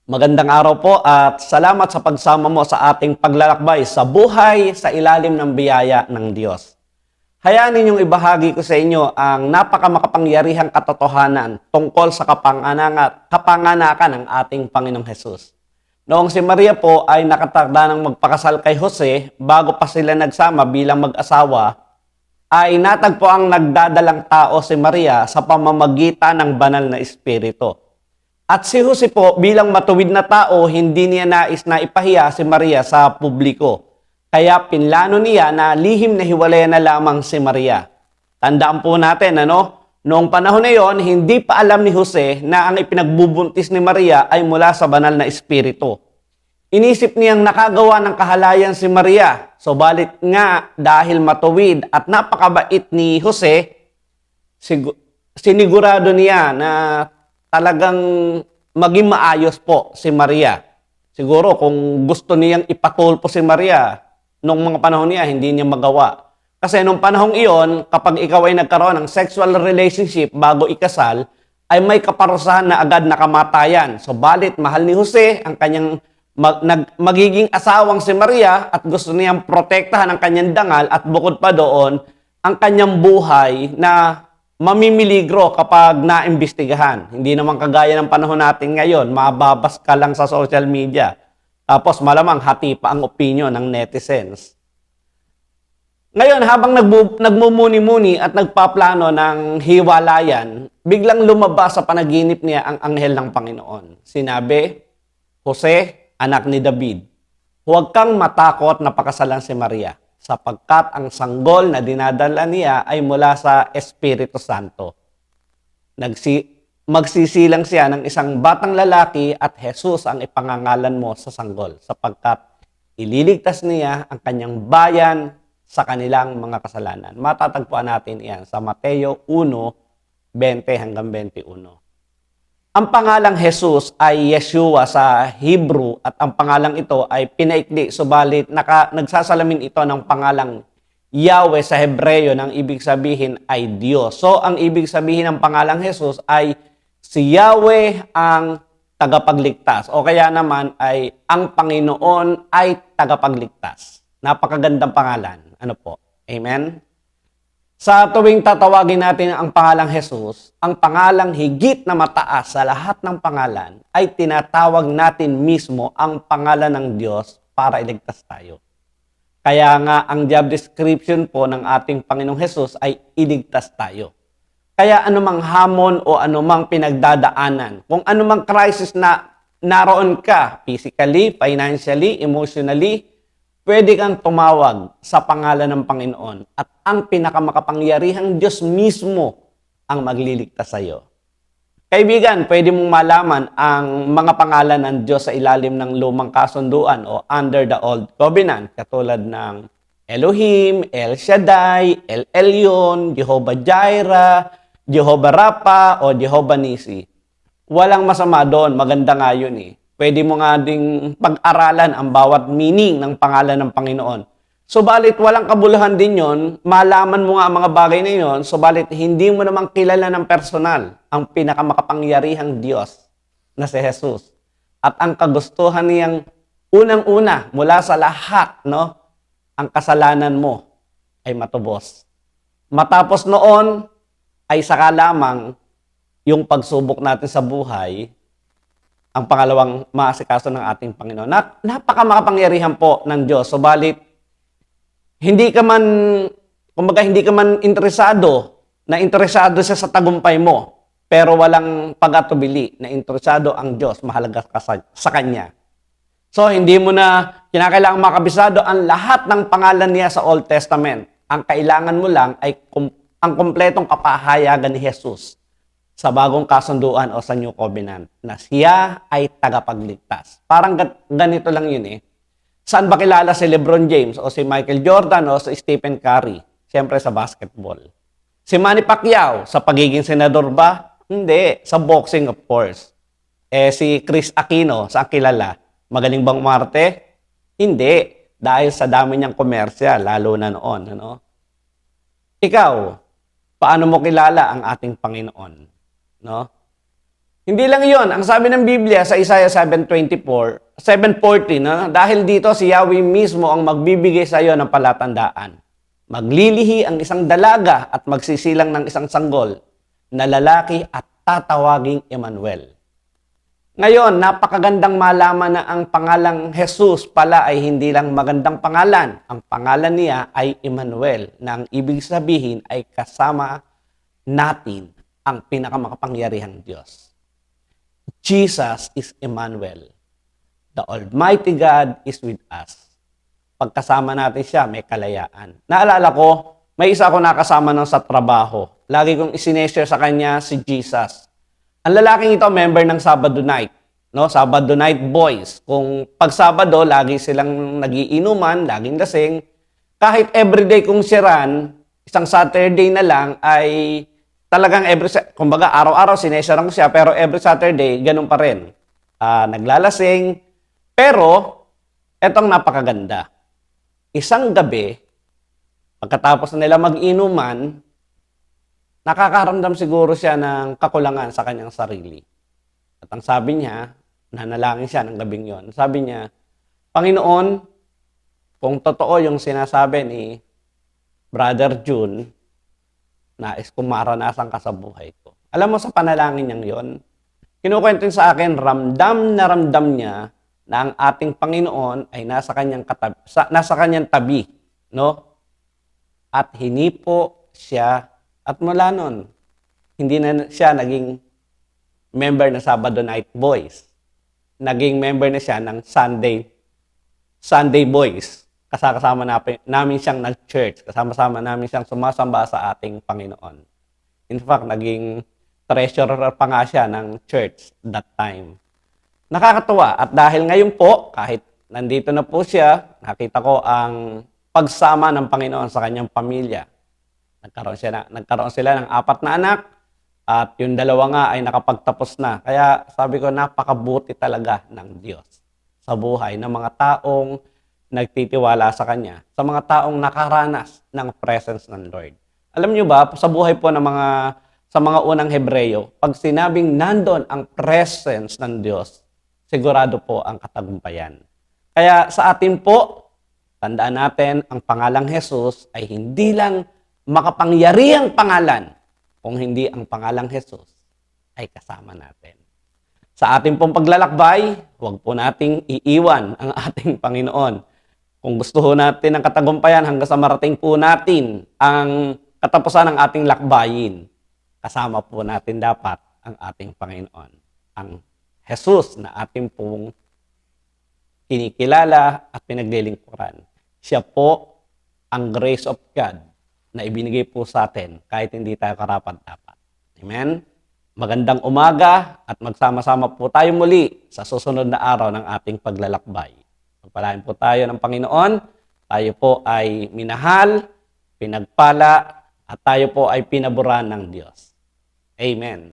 Magandang araw po at salamat sa pagsama mo sa ating paglalakbay sa buhay sa ilalim ng biyaya ng Diyos. Hayaan ninyong ibahagi ko sa inyo ang napakamakapangyarihang katotohanan tungkol sa kapanganakan ng ating Panginoong Hesus. Noong si Maria po ay nakatakda ng magpakasal kay Jose bago pa sila nagsama bilang mag-asawa, ay natagpo ang nagdadalang tao si Maria sa pamamagitan ng banal na espiritu. At si Jose po, bilang matuwid na tao, hindi niya nais na ipahiya si Maria sa publiko. Kaya pinlano niya na lihim na hiwalayan na lamang si Maria. Tandaan po natin, noong panahon na yon, hindi pa alam ni Jose na ang ipinagbubuntis ni Maria ay mula sa banal na espiritu. Inisip niyang nakagawa ng kahalayan si Maria. Subalit nga, dahil matuwid at napakabait ni Jose, sinigurado niya na talagang maging maayos po si Maria. Siguro kung gusto niyang ipatulpo si Maria, nung mga panahon niya, hindi niya magawa. Kasi nung panahong iyon, kapag ikaw ay nagkaroon ng sexual relationship bago ikasal, ay may kaparusahan na agad na kamatayan. Subalit, mahal ni Jose ang kanyang magiging asawang si Maria at gusto niyang protektahan ang kanyang dangal at bukod pa doon, ang kanyang buhay na mamimiligro kapag naimbestigahan. Hindi naman kagaya ng panahon natin ngayon, mababas ka lang sa social media. Tapos malamang hati pa ang opinion ng netizens. Ngayon, habang nagmumuni-muni at nagpaplano ng hiwalayan, biglang lumabas sa panaginip niya ang anghel ng Panginoon. Sinabi, Jose, anak ni David, huwag kang matakot na pakasalan si Maria, sapagkat ang sanggol na dinadala niya ay mula sa Espiritu Santo. Magsisilang siya ng isang batang lalaki at Jesus ang ipangangalan mo sa sanggol, sapagkat ililigtas niya ang kanyang bayan sa kanilang mga kasalanan. Matatagpuan natin iyan sa Mateo 1:20 hanggang 21. Ang pangalang Jesus ay Yeshua sa Hebrew at ang pangalang ito ay pinaikli, subalit nagsasalamin ito ng pangalang Yahweh sa Hebreyo nang ibig sabihin ay Diyos. So, ang ibig sabihin ng pangalang Jesus ay si Yahweh ang tagapagligtas o kaya naman ay ang Panginoon ay tagapagligtas. Napakagandang pangalan. Ano po? Amen? Sa tuwing tatawagin natin ang pangalang Jesus, ang pangalang higit na mataas sa lahat ng pangalan ay tinatawag natin mismo ang pangalan ng Diyos para iligtas tayo. Kaya nga ang job description po ng ating Panginoong Jesus ay iligtas tayo. Kaya anumang hamon o anumang pinagdadaanan, kung anumang crisis na naroon ka, physically, financially, emotionally, pwede kang tumawag sa pangalan ng Panginoon at ang pinakamakapangyarihang Diyos mismo ang magliligtas sa iyo. Kaibigan, pwede mong malaman ang mga pangalan ng Diyos sa ilalim ng lumang kasunduan o under the Old Covenant, katulad ng Elohim, El Shaddai, El Elyon, Jehovah Jireh, Jehovah Rapha o Jehovah Nisi. Walang masama doon, maganda nga yun eh. Pwede mo nga ding pag-aralan ang bawat meaning ng pangalan ng Panginoon. Subalit walang kabuluhan din yon, malaman mo nga ang mga bagay na yon, subalit hindi mo namang kilala ng personal ang pinakamakapangyarihang Diyos na si Jesus. At ang kagustuhan niyang unang-una mula sa lahat, ang kasalanan mo ay matubos. Matapos noon ay saka lamang yung pagsubok natin sa buhay, ang pangalawang maasikaso ng ating Panginoon. Napakamakapangyarihan po ng Diyos. Subalit, hindi ka man interesado siya sa tagumpay mo, pero walang pag-atubili na interesado ang Diyos, mahalaga ka sa Kanya. So, hindi mo na kinakailangang makabisado ang lahat ng pangalan niya sa Old Testament. Ang kailangan mo lang ay ang kompletong kapahayagan ni Jesus sa bagong kasunduan o sa New Covenant, na siya ay tagapagligtas. Parang ganito lang yun eh. Saan ba kilala si LeBron James o si Michael Jordan o si Stephen Curry? Siyempre sa basketball. Si Manny Pacquiao, sa pagiging senador ba? Hindi. Sa boxing, of course. Si Chris Aquino, saan kilala? Magaling bang umarte? Hindi. Dahil sa dami niyang komersya, lalo na noon. Ikaw, paano mo kilala ang ating Panginoon? Hindi lang yon, ang sabi ng Biblia sa Isaiah 7:40, no? Dahil dito si Yahweh mismo ang magbibigay sa iyo ng palatandaan. Maglilihi ang isang dalaga at magsisilang ng isang sanggol na lalaki at tatawaging Emmanuel. Ngayon, napakagandang malaman na ang pangalang Jesus pala ay hindi lang magandang pangalan. Ang pangalan niya ay Emmanuel, na ang ibig sabihin ay kasama natin ang pinakamakapangyarihang Diyos. Jesus is Emmanuel. The Almighty God is with us. Pagkasama natin siya, may kalayaan. Naalala ko, may isa ako nakasama ng sa trabaho. Lagi kong isineshare sa kanya si Jesus. Ang lalaking ito, member ng Sabado Night. No? Sabado Night Boys. Kung pag Sabado, lagi silang nagiinuman, laging lasing. Kahit everyday kong siran, isang Saturday na lang ay talagang kumbaga araw-araw sineshare ko siya, pero every Saturday, ganun pa rin. Naglalasing. Pero, etong napakaganda. Isang gabi, pagkatapos na nila mag-inuman, nakakaramdam siguro siya ng kakulangan sa kanyang sarili. At ang sabi niya, nanalangin siya ng gabing yon. Sabi niya, Panginoon, kung totoo yung sinasabi ni Brother June, nais kong maranasan ka sa buhay ko. Alam mo, sa panalangin niyang yon, kinukwento sa akin, ramdam na ramdam niya na ang ating Panginoon ay nasa kanyang tabi, no? At hinipo siya, at mula nun, hindi na siya naging member ng Sabado Night Boys. Naging member na siya ng Sunday Boys. Kasama namin siyang nag-church. Kasama-sama namin siyang sumasamba sa ating Panginoon. In fact, naging treasurer pa nga siya ng church that time. Nakakatuwa. At dahil ngayon po, kahit nandito na po siya, nakita ko ang pagsama ng Panginoon sa kanyang pamilya. Nagkaroon sila ng 4 na anak at yung 2 nga ay nakapagtapos na. Kaya sabi ko, napakabuti talaga ng Diyos sa buhay ng mga taong nagtitiwala sa Kanya, sa mga taong nakaranas ng presence ng Lord. Alam niyo ba, sa buhay po ng sa mga unang Hebreyo, pag sinabing nandun ang presence ng Diyos, sigurado po ang katagumpayan. Kaya sa atin po, tandaan natin, ang pangalang Jesus ay hindi lang makapangyarihang pangalan, kung hindi ang pangalang Jesus ay kasama natin. Sa ating pong paglalakbay, huwag po nating iiwan ang ating Panginoon. Kung gusto ho natin ang katagumpayan hanggang sa marating po natin ang katapusan ng ating lakbayin, kasama po natin dapat ang ating Panginoon. Ang Jesus na ating pong kinikilala at pinaglilingkuran. Siya po ang grace of God na ibinigay po sa atin kahit hindi tayo karapat-dapat. Amen? Magandang umaga at magsama-sama po tayo muli sa susunod na araw ng ating paglalakbay. Pagpalain po tayo ng Panginoon, tayo po ay minahal, pinagpala, at tayo po ay pinaboran ng Diyos. Amen.